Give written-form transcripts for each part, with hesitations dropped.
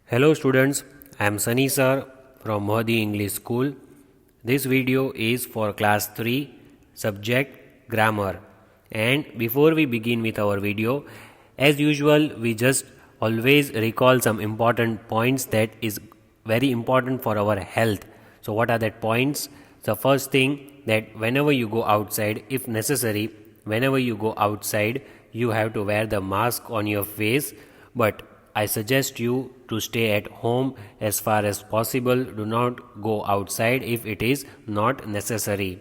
Hello students, I am Sunny sir from Mahdi English School. This video is for class 3 subject grammar. And before we begin with our video, as usual we just always recall some important points that is very important for our health. So what are that points? The first thing that whenever you go outside, if necessary, whenever you go outside, you have to wear the mask on your face, but I suggest you to stay at home as far as possible. Do not go outside if it is not necessary.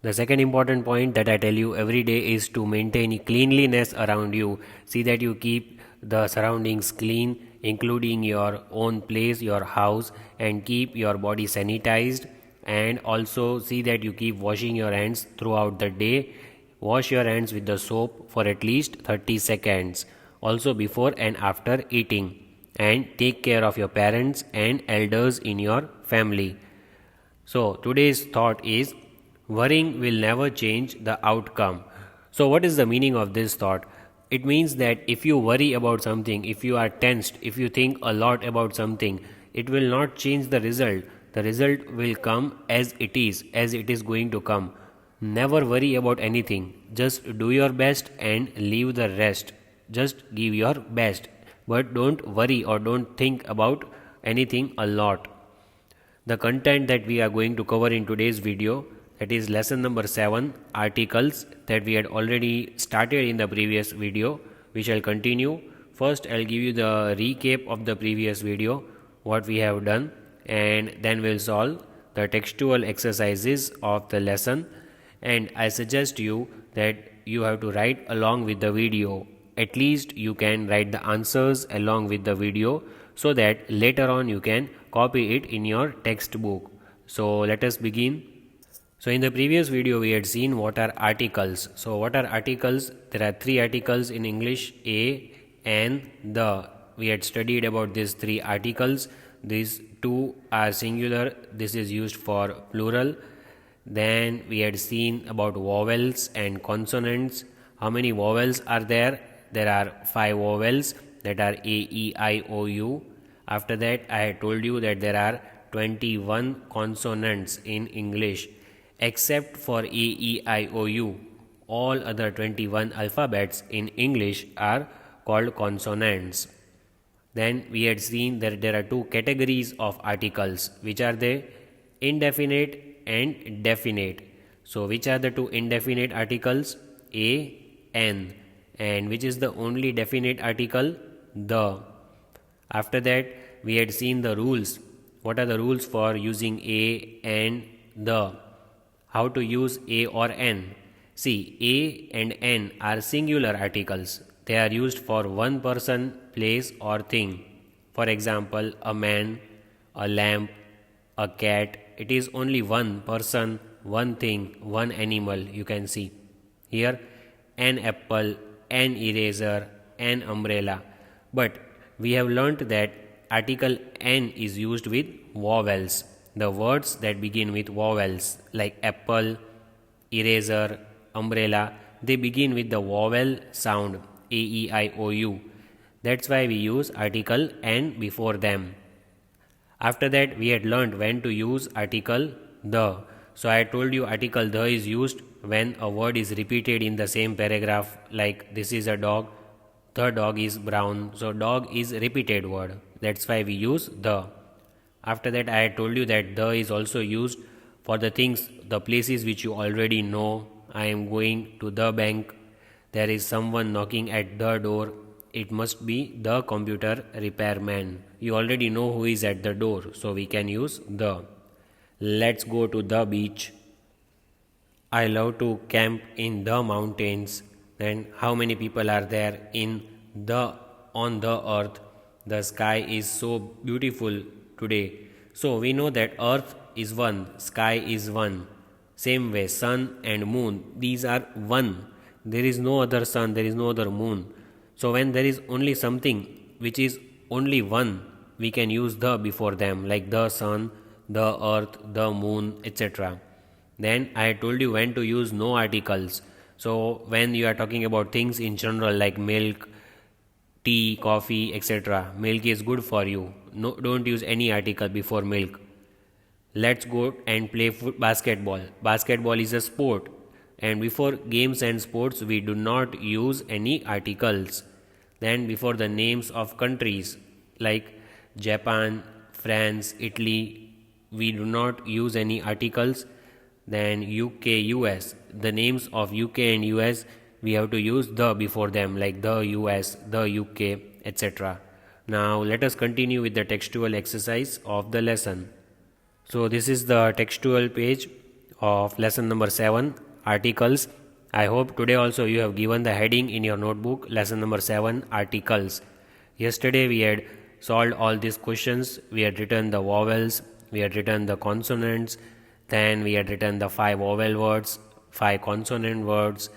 The second important point that I tell you every day is to maintain cleanliness around you. See that you keep the surroundings clean, including your own place, your house, and keep your body sanitized. And also see that you keep washing your hands throughout the day. Wash your hands with the soap for at least 30 seconds. Also before and after eating. And take care of your parents and elders in your family. So today's thought is worrying will never change the outcome. So what is the meaning of this thought? It means that if you worry about something, if you are tensed, if you think a lot about something, it will not change the result. The result will come as it is going to come. Never worry about anything. Just do your best and leave the rest. Just give your best. But don't worry or don't think about anything a lot. The content that we are going to cover in today's video, that is lesson number 7, articles, that we had already started in the previous video. We shall continue. First I'll give you the recap of the previous video, what we have done, and then we'll solve the textual exercises of the lesson. And I suggest you that you have to write along with the video. At least you can write the answers along with the video so that later on you can copy it in your textbook. So let us begin. So in the previous video we had seen what are articles. So what are articles? There are 3 articles in English: a, an, the. We had studied about these 3 articles. These 2 are singular. This is used for plural. Then we had seen about vowels and consonants. How many vowels are there? There are 5 vowels, that are A, E, I, O, U. After that I had told you that there are 21 consonants in English. Except for A, E, I, O, U, all other 21 alphabets in English are called consonants. Then we had seen that there are 2 categories of articles. Which are they? Indefinite and definite. So which are the 2 indefinite articles? A, an. And which is the only definite article? The. After that we had seen the rules. What are the rules for using a and the? How to use a or an? See, a and an are singular articles. They are used for one person, place or thing. For example, a man, a lamp, a cat. It is only one person, one thing, one animal, you can see. Here, an apple, an eraser, an umbrella. But we have learnt that article an is used with vowels. The words that begin with vowels like apple, eraser, umbrella, they begin with the vowel sound A, E, I, O, U. That's why we use article an before them. After that we had learnt when to use article the. So I told you article the is used when a word is repeated in the same paragraph, like this is a dog, the dog is brown. So dog is repeated word. That's why we use the. After that I had told you that the is also used for the things, the places which you already know. I am going to the bank. There is someone knocking at the door. It must be the computer repairman. You already know who is at the door, so we can use the. Let's go to the beach. I love to camp in the mountains. Then how many people are there in the on the earth? The sky is so beautiful today. So we know that earth is one, sky is one. Same way, sun and moon, these are one. There is no other sun, there is no other moon. So when there is only something which is only one, we can use the before them, like the sun, the earth, the moon, etc. Then I told you when to use no articles. So when you are talking about things in general like milk, tea, coffee, etc. Milk is good for you. No, don't use any article before milk. Let's go and play basketball. Basketball is a sport, and before games and sports, we do not use any articles. Then, before the names of countries like Japan, France, Italy, we do not use any articles. Then, UK, US, the names of UK and US, we have to use the before them, like the US, the UK, etc. Now, let us continue with the textual exercise of the lesson. So this is the textual page of lesson number 7, articles. I hope today also you have given the heading in your notebook, lesson number 7, articles. Yesterday we had solved all these questions. We had written the vowels, we had written the consonants, then we had written the 5 vowel words, 5 consonant words.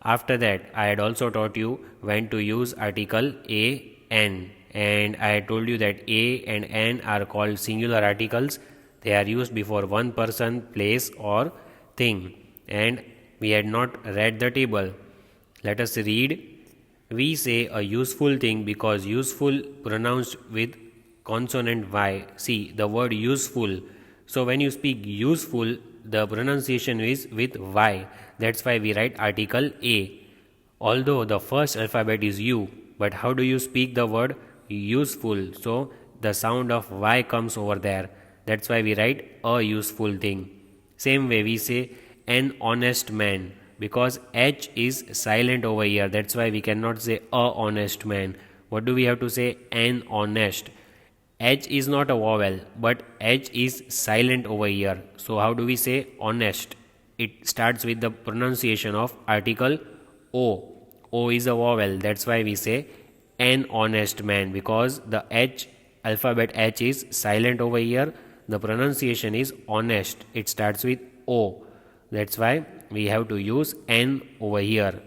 After that, I had also taught you when to use article a, n, and I had told you that a and n are called singular articles. They are used before one person, place or thing. And we had not read the table. Let us read. We say a useful thing because useful pronounced with consonant y. See the word useful. So when you speak useful, the pronunciation is with y. That's why we write article a. Although the first alphabet is u, but how do you speak the word useful? So the sound of y comes over there. That's why we write a useful thing. Same way we say an honest man because H is silent over here. That's why we cannot say a honest man. What do we have to say? An honest. H is not a vowel, but H is silent over here. So how do we say honest? It starts with the pronunciation of article O. O is a vowel. That's why we say an honest man because the H, alphabet H is silent over here. The pronunciation is honest. It starts with O. That's why we have to use N over here.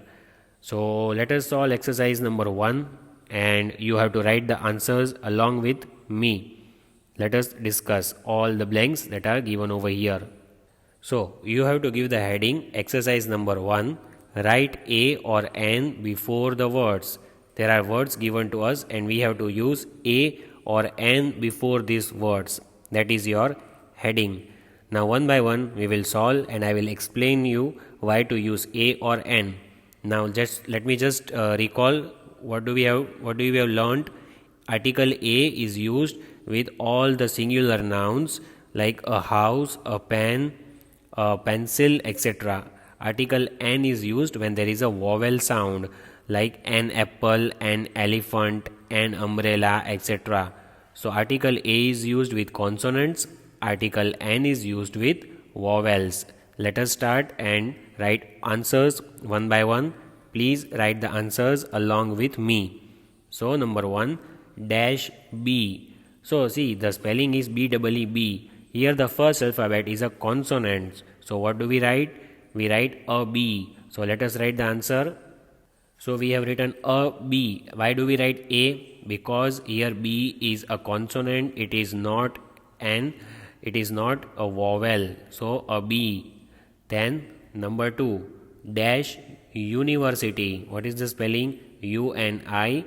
So let us solve exercise number 1 and you have to write the answers along with me. Let us discuss all the blanks that are given over here. So you have to give the heading exercise number 1. Write A or N before the words. There are words given to us and we have to use A or N before these words. That is your heading. Now one by one we will solve and I will explain you why to use A or N. Now just let me recall what do we have learned. Article A is used with all the singular nouns like a house, a pen, a pencil, etc. Article N is used when there is a vowel sound like an apple, an elephant, an umbrella, etc. So article A is used with consonants, article N is used with vowels. Let us start and write answers one by one. Please write the answers along with me. So number 1, dash B. So see the spelling is B-E-E-B. Here the first alphabet is a consonant. So what do we write? We write a B. So let us write the answer. So we have written a B. Why do we write A? Because here B is a consonant. It is not a vowel. So a B. Then number 2, dash university. What is the spelling? U-N-I-V-E-R-S-I-T-Y.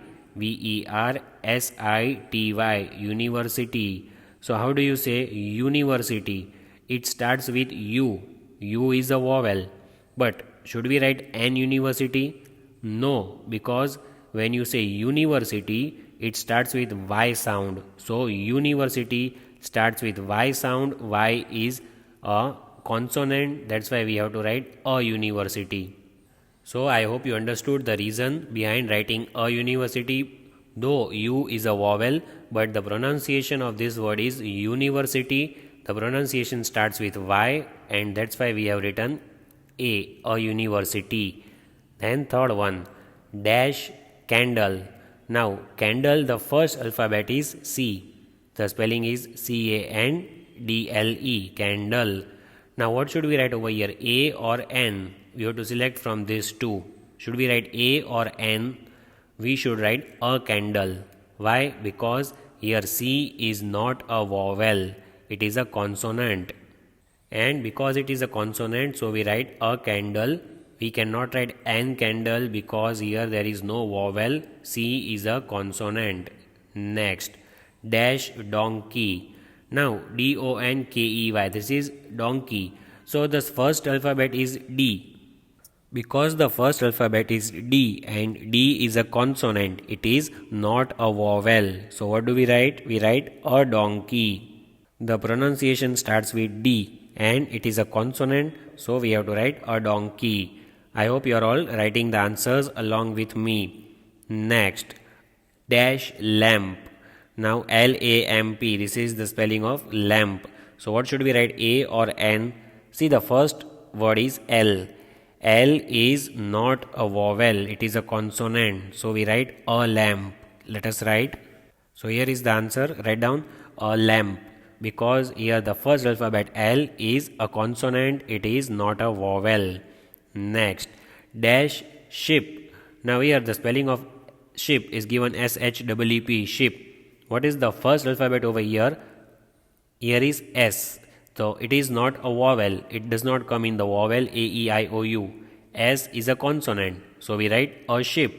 University. So how do you say university? It starts with U. U is a vowel. But should we write an university? No, because when you say university, it starts with Y sound. So university starts with Y sound. Y is a consonant. That's why we have to write a university. So I hope you understood the reason behind writing a university. Though U is a vowel, but the pronunciation of this word is university. The pronunciation starts with Y and that's why we have written a university. Then third one, dash candle. Now candle, the first alphabet is C. The spelling is C-A-N-D-L-E, candle. Now what should we write over here, A or N? We have to select from these two. Should we write A or N? We should write a candle. Why? Because here C is not a vowel. It is a consonant. And because it is a consonant, so we write a candle. We cannot write N candle because here there is no vowel. C is a consonant. Next, dash donkey. Now DONKEY, this is donkey. So the first alphabet is D. Because the first alphabet is D and D is a consonant, it is not a vowel. So what do we write? We write a donkey. The pronunciation starts with D and it is a consonant, so we have to write a donkey. I hope you are all writing the answers along with me. Next, dash lamp. Now LAMP, this is the spelling of lamp. So what should we write, A or N? See, the first word is L. L is not a vowel, it is a consonant. So we write a lamp. Let us write. So here is the answer. Write down a lamp. Because here the first alphabet L is a consonant, it is not a vowel. Next, dash ship. Now here the spelling of ship is given SHEEP, ship. What is the first alphabet over here? Here is S. So it is not a vowel. It does not come in the vowel AEIOU. S is a consonant. So we write a ship.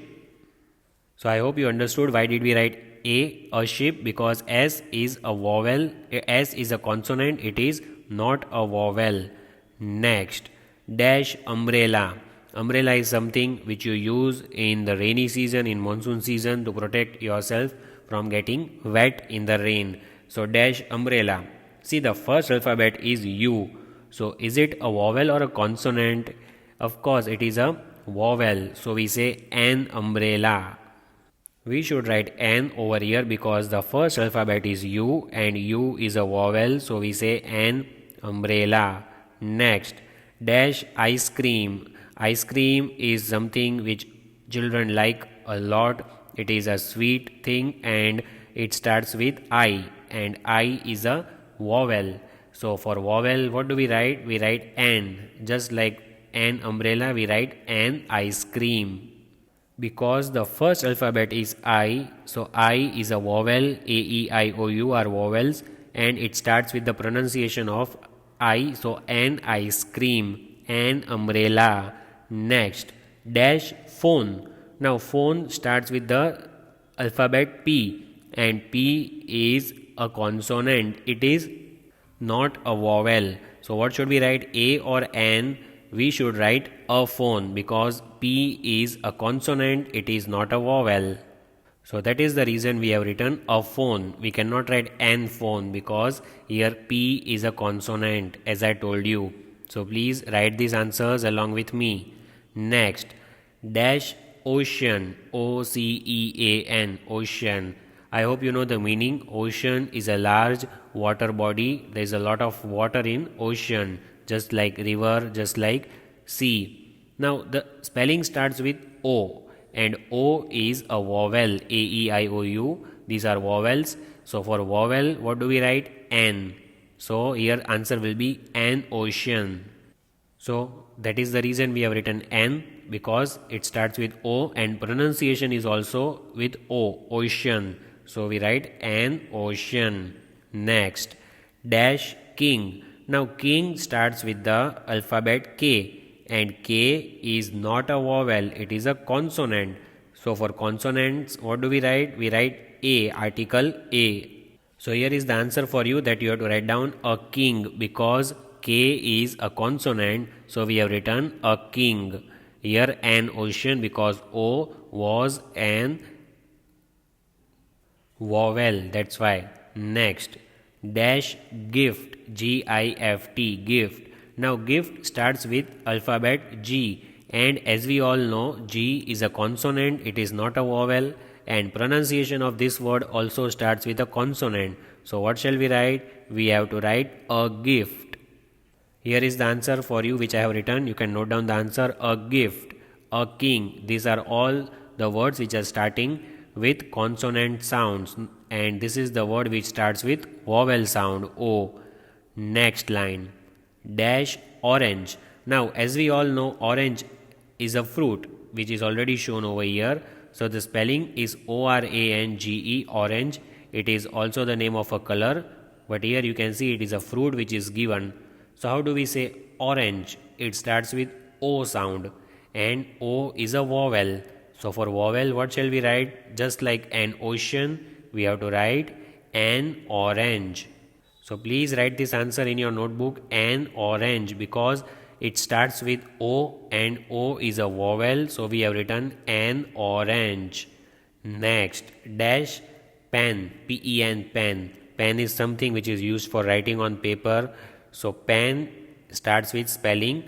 So I hope you understood why did we write a ship, because S is a vowel. S is a consonant. It is not a vowel. Next, dash umbrella. Umbrella is something which you use in the rainy season, in monsoon season, to protect yourself from getting wet in the rain. So dash umbrella. See, the first alphabet is U. So is it a vowel or a consonant? Of course it is a vowel. So we say an umbrella. We should write N over here because the first alphabet is U and U is a vowel. So we say an umbrella. Next, dash ice cream. Ice cream is something which children like a lot. It is a sweet thing and it starts with I, and I is a vowel. So for vowel, what do we write? We write N. Just like an umbrella, we write an ice cream. Because the first alphabet is I, so I is a vowel. AEIOU are vowels and it starts with the pronunciation of I. So an ice cream, an umbrella. Next, dash phone. Now phone starts with the alphabet P and P is a consonant. It is not a vowel. So what should we write, A or N? We should write a phone because P is a consonant, it is not a vowel. So that is the reason we have written a phone. We cannot write an phone because here P is a consonant, as I told you. So please write these answers along with me. Next, dash ocean. OCEAN, ocean. I hope you know the meaning. Ocean is a large water body. There is a lot of water in ocean, just like river, just like sea. Now the spelling starts with O and O is a vowel. AEIOU, these are vowels. So for vowel, what do we write? N. So here answer will be an ocean. So that is the reason we have written N, because it starts with O and pronunciation is also with O, ocean. So we write an ocean. Next, dash king. Now king starts with the alphabet K and K is not a vowel, it is a consonant. So for consonants, what do we write? We write A, article A. So here is the answer for you, that you have to write down a king because K is a consonant. So we have written a king. Here an ocean because O was an vowel, that's why. Next, dash gift. GIFT, gift. Now gift starts with alphabet G and as we all know, G is a consonant, it is not a vowel, and pronunciation of this word also starts with a consonant. So what shall we write? We have to write a gift. Here is the answer for you which I have written. You can note down the answer. A gift, a king. These are all the words which are starting with consonant sounds, and this is the word which starts with vowel sound O. Next line, dash orange. Now as we all know, orange is a fruit which is already shown over here. So the spelling is ORANGE, orange. It is also the name of a color, but here you can see it is a fruit which is given. So how do we say orange? It starts with O sound. and O is a vowel. So for vowel, what shall we write? Just like an ocean, we have to write an orange. So please write this answer in your notebook, an orange, because it starts with O and O is a vowel. So we have written an orange. Next, dash pen, P-E-N, pen. Pen is something which is used for writing on paper. So pen starts with spelling.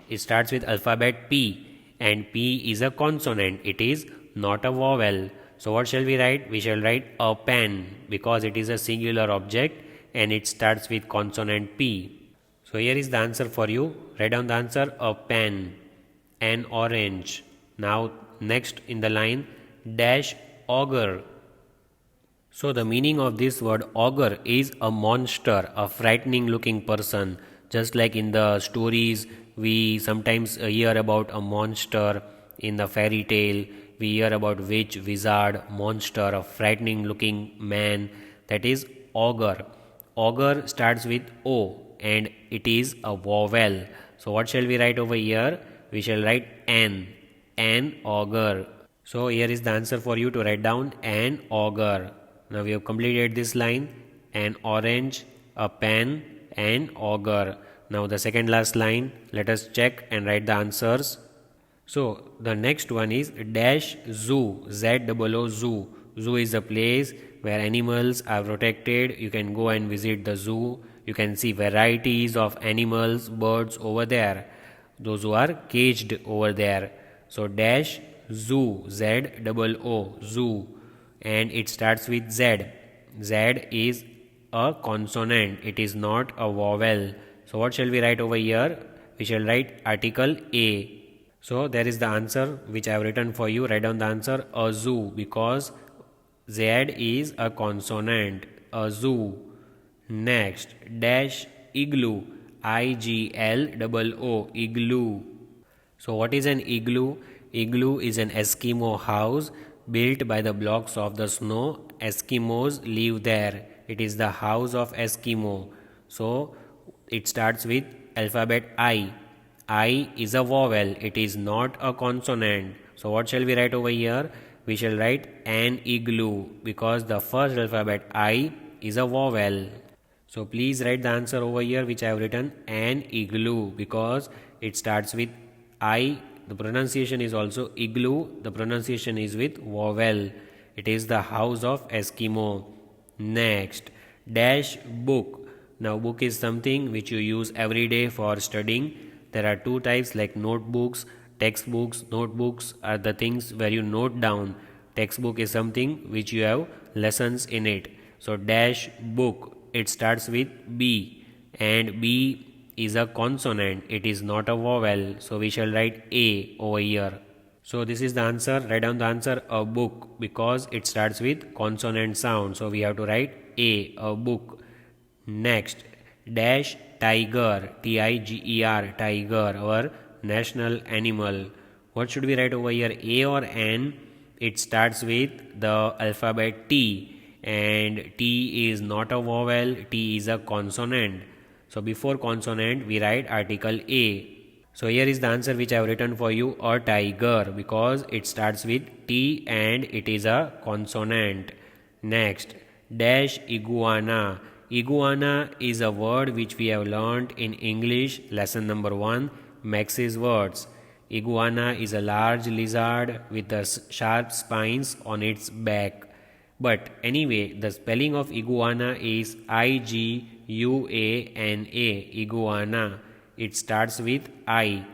It starts with alphabet P, and P is a consonant. It is not a vowel. So what shall we write? We shall write a pen because it is a singular object and it starts with consonant P. So here is the answer for you. Write down the answer, a pen, an orange. Now next in the line, dash ogre. So the meaning of this word ogre is a monster, a frightening looking person. Just like in the stories, we sometimes hear about a monster in the fairy tale. We hear about witch, wizard, monster, a frightening looking man. That is ogre. Ogre starts with O and it is a vowel. So what shall we write over here? We shall write an ogre. So here is the answer for you to write down, an ogre. Now we have completed this line, an orange, a pen, an ogre. Now the second last line, let us check and write the answers. So the next one is dash zoo, Z-O-O zoo. Zoo is a place where animals are protected. You can go and visit the zoo. You can see varieties of animals, birds over there. Those who are caged over there. So dash zoo, Z-O-O, zoo, and it starts with Z. Z is a consonant. It is not a vowel. So what shall we write over here? We shall write article A. So there is the answer which I have written for you. Write down the answer, a zoo, because Z is a consonant, a zoo. Next, dash igloo, I-G-L-O-O, igloo. So what is an igloo? Igloo is an Eskimo house built by the blocks of the snow. Eskimos live there. It is the house of Eskimo. So it starts with alphabet I. I is a vowel. It is not a consonant. So what shall we write over here? We shall write an igloo because the first alphabet I is a vowel. So please write the answer over here which I have written, an igloo, because it starts with I. The pronunciation is also igloo. The pronunciation is with vowel. It is the house of Eskimo. Next, dash book. Now book is something which you use every day for studying. There are two types like notebooks, textbooks. Notebooks are the things where you note down. Textbook is something which you have lessons in it. So dash book. It starts with B and B is a consonant. It is not a vowel. So we shall write A over here. So this is the answer. Write down the answer, a book, because it starts with consonant sound. So we have to write a book. Next, dash tiger, T-I-G-E-R, tiger, our national animal. What should we write over here, A or N? It starts with the alphabet T. And T is not a vowel, T is a consonant. So before consonant we write article A. So here is the answer which I have written for you, a tiger, because it starts with T and it is a consonant. Next, dash iguana. Iguana is a word which we have learnt in English lesson number 1, Max's words. Iguana is a large lizard with the sharp spines on its back. But anyway, the spelling of iguana is I-G-U-A-N-A, iguana. It starts with I,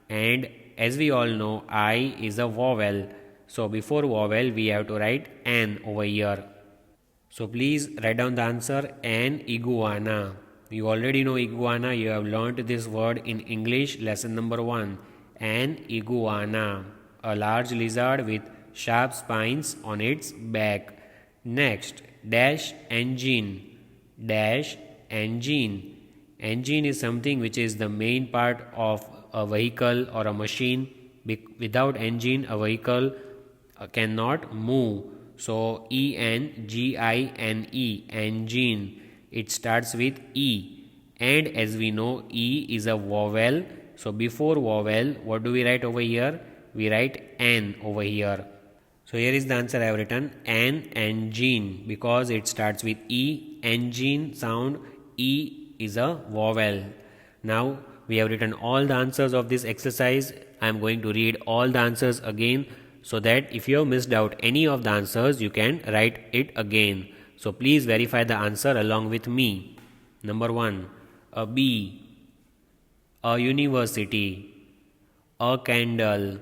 and as we all know, I is a vowel. So before vowel, we have to write an over here. So please write down the answer, an iguana. You already know iguana. You have learnt this word in English lesson number 1. An iguana, a large lizard with sharp spines on its back. Next, dash engine. Dash engine. Engine is something which is the main part of a vehicle or a machine. Without engine, a vehicle cannot move. So E-N-G-I-N-E, engine. It starts with E. And as we know, E is a vowel. So before vowel, what do we write over here? We write an over here. So here is the answer I have written, an engine, because it starts with E. Engine sound, E is a vowel. Now we have written all the answers of this exercise. I am going to read all the answers again, so that if you have missed out any of the answers, you can write it again. So please verify the answer along with me. Number 1, a bee, a university, a candle,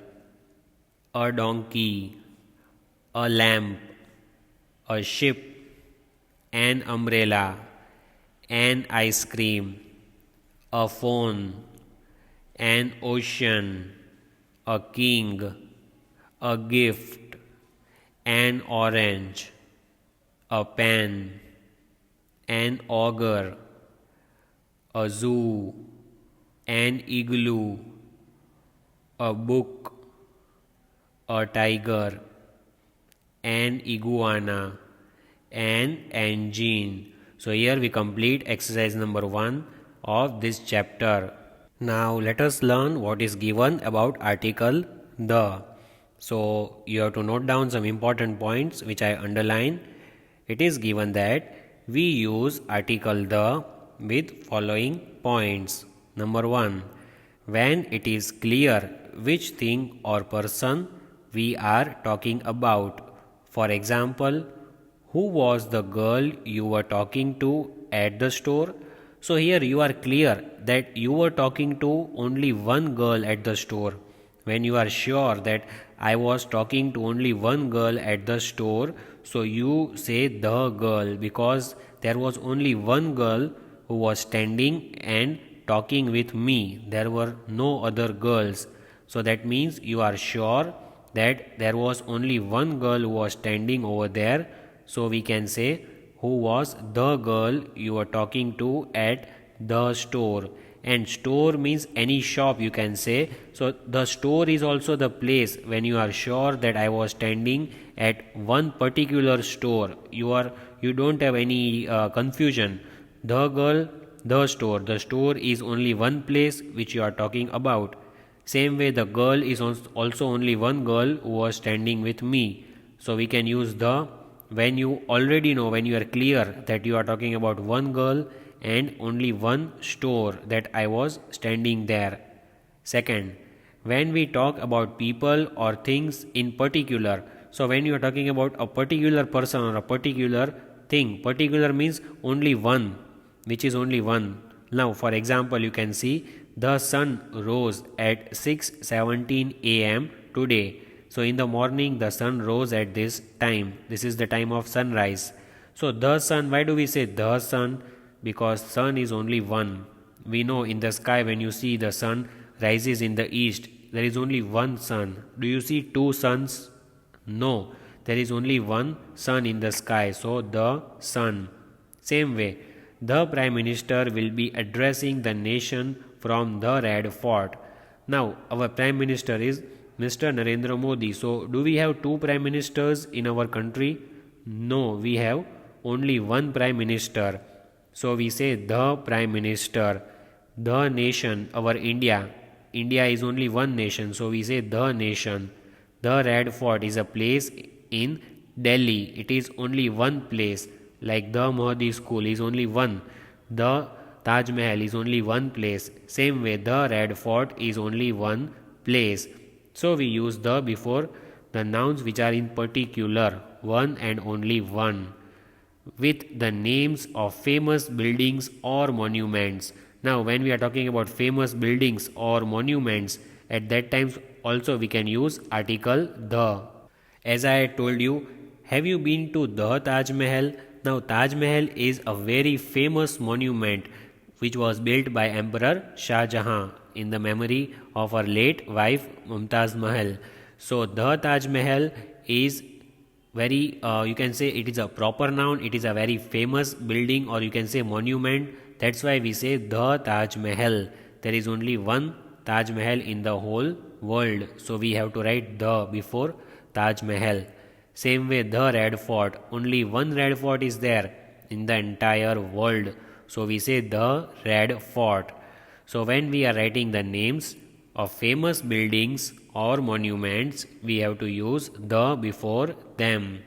a donkey, a lamp, a ship, an umbrella, an ice cream, a phone, an ocean, a king, a gift, an orange, a pen, an auger, a zoo, an igloo, a book, a tiger, an iguana, an engine. So here we complete exercise number 1 of this chapter. Now let us learn what is given about article the. So you have to note down some important points which I underline. It is given that we use article the with following points. Number 1, when it is clear which thing or person we are talking about. For example, who was the girl you were talking to at the store? So here you are clear that you were talking to only one girl at the store. When you are sure that I was talking to only one girl at the store, so you say the girl, because there was only one girl who was standing and talking with me. There were no other girls. So that means you are sure that there was only one girl who was standing over there. So we can say who was the girl you were talking to at the store. And store means any shop, you can say. So the store is also the place when you are sure that I was standing at one particular store. You don't have any confusion. The girl, the store. The store is only one place which you are talking about. Same way, the girl is also only one girl who was standing with me. So we can use the when you already know, when you are clear that you are talking about one girl and only one store that I was standing there. Second, when we talk about people or things in particular. So when you are talking about a particular person or a particular thing, particular means only one, which is only one. Now for example, you can see the sun rose at 6:17 a.m. today. So in the morning the sun rose at this time. This is the time of sunrise. So the sun, why do we say the sun? Because sun is only one. We know in the sky when you see the sun rises in the east, there is only one sun. Do you see two suns? No, there is only one sun in the sky. So the sun. Same way, the Prime Minister will be addressing the nation from the Red Fort. Now our Prime Minister is Mr. Narendra Modi. So do we have two Prime Ministers in our country? No, we have only one Prime Minister. So we say the Prime Minister. The nation, our India. India is only one nation. So we say the nation. The Red Fort is a place in Delhi. It is only one place. Like the Mohdi school is only one. The Taj Mahal is only one place. Same way, the Red Fort is only one place. So we use the before the nouns which are in particular, one and only one, with the names of famous buildings or monuments. Now when we are talking about famous buildings or monuments, at that time also we can use article the. As I had told you, have you been to the Taj Mahal? Now Taj Mahal is a very famous monument which was built by Emperor Shah Jahan in the memory of her late wife Mumtaz Mahal. So the Taj Mahal is very, you can say it is a proper noun, it is a very famous building, or you can say monument. That's why we say the Taj Mahal. There is only one Taj Mahal in the whole world. So we have to write the before Taj Mahal. Same way, the Red Fort. Only one Red Fort is there in the entire world. So we say the Red Fort. So when we are writing the names of famous buildings or monuments, we have to use the before them.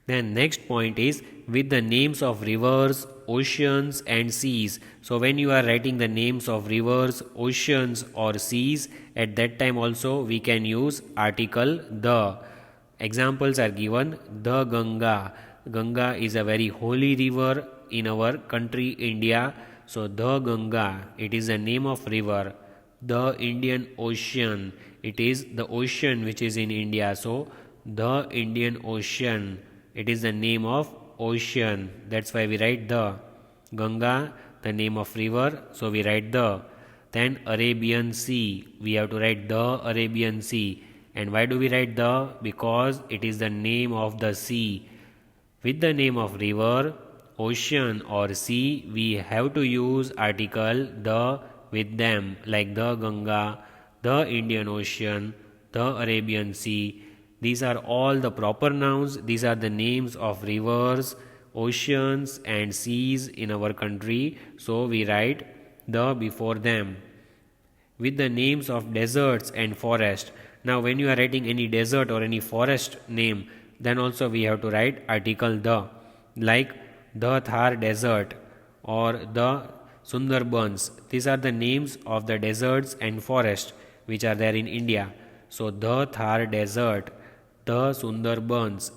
Then next point is with the names of rivers, oceans and seas. So when you are writing the names of rivers, oceans or seas, at that time also we can use article the. Examples are given: the Ganga. Ganga is a very holy river in our country India. So the Ganga, it is the name of river. The Indian Ocean, it is the ocean which is in India. So the Indian Ocean, it is the name of ocean. That's why we write the. Ganga, the name of river, so we write the. Then Arabian Sea, we have to write the Arabian Sea. And why do we write the? Because it is the name of the sea. With the name of river, ocean or sea, we have to use article the with them, like the Ganga, the Indian Ocean, the Arabian Sea. These are all the proper nouns. These are the names of rivers, oceans and seas in our country. So we write the before them. With the names of deserts and forest. Now when you are writing any desert or any forest name, then also we have to write article the, like the Thar Desert or the Sundarbans. These are the names of the deserts and forest which are there in India. So the Thar Desert, the Sundarbans.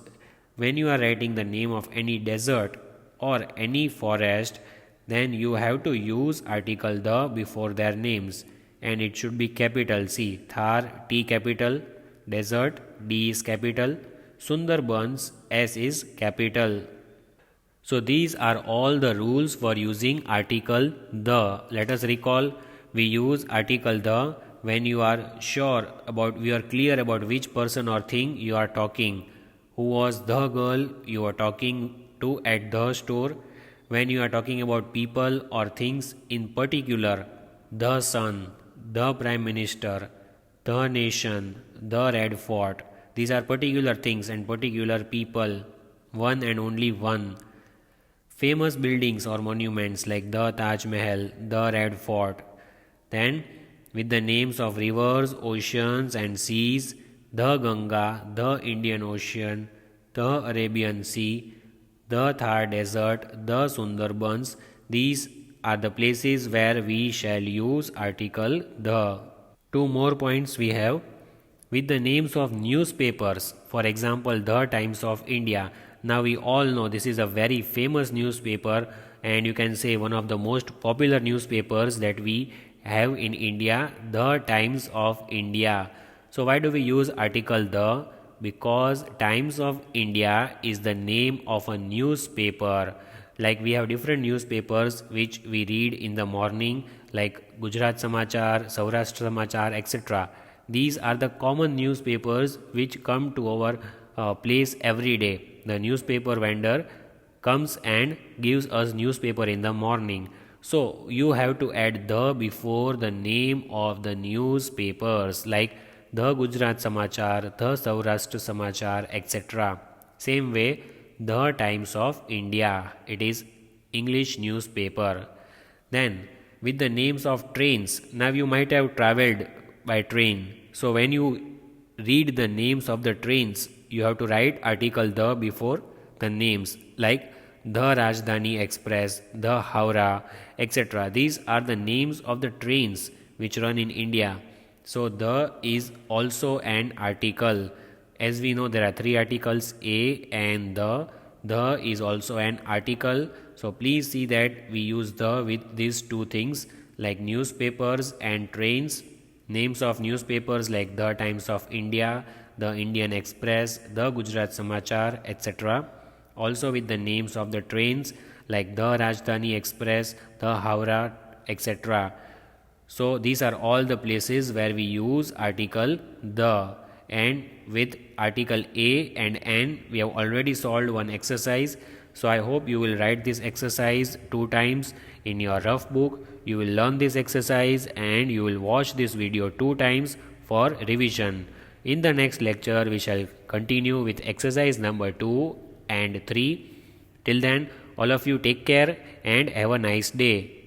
When you are writing the name of any desert or any forest, then you have to use article the before their names, and it should be capital. See, Thar, T capital, desert, D is capital, Sundarbans, S is capital. So these are all the rules for using article the. Let us recall, we use article the when you are sure about, we are clear about which person or thing you are talking. Who was the girl you are talking to at the store? When you are talking about people or things in particular, the sun, the prime minister, the nation, the red fort. These are particular things and particular people, one and only one. Famous buildings or monuments like the Taj Mahal, the Red Fort. Then with the names of rivers, oceans and seas, the Ganga, the Indian Ocean, the Arabian Sea, the Thar Desert, the Sundarbans. These are the places where we shall use article the. Two more points we have. With the names of newspapers, for example, the Times of India. Now we all know this is a very famous newspaper, and you can say one of the most popular newspapers that we have in India, the Times of India. So why do we use article the? Because Times of India is the name of a newspaper. Like we have different newspapers which we read in the morning, like Gujarat Samachar, Saurashtra Samachar, etc. These are the common newspapers which come to our place every day. The newspaper vendor comes and gives us newspaper in the morning. So you have to add the before the name of the newspapers, like the Gujarat Samachar, the Saurashtra Samachar, etc. Same way, the Times of India, it is English newspaper. Then with the names of trains, now you might have travelled by train. So when you read the names of the trains, you have to write article the before the names, like the Rajdhani Express, the Howrah, etc. These are the names of the trains which run in India. So the is also an article. As we know, there are three articles, a and the. The is also an article. So please see that we use the with these two things, like newspapers and trains. Names of newspapers like the Times of India, the Indian Express, the Gujarat Samachar, etc. Also with the names of the trains like the Rajdhani Express, the Howrah, etc. So these are all the places where we use article the. And with article A and N, we have already solved one exercise. So I hope you will write this exercise 2 times in your rough book. You will learn this exercise and you will watch this video 2 times for revision. In the next lecture, we shall continue with exercise number 2 and 3. Till then, all of you take care and have a nice day.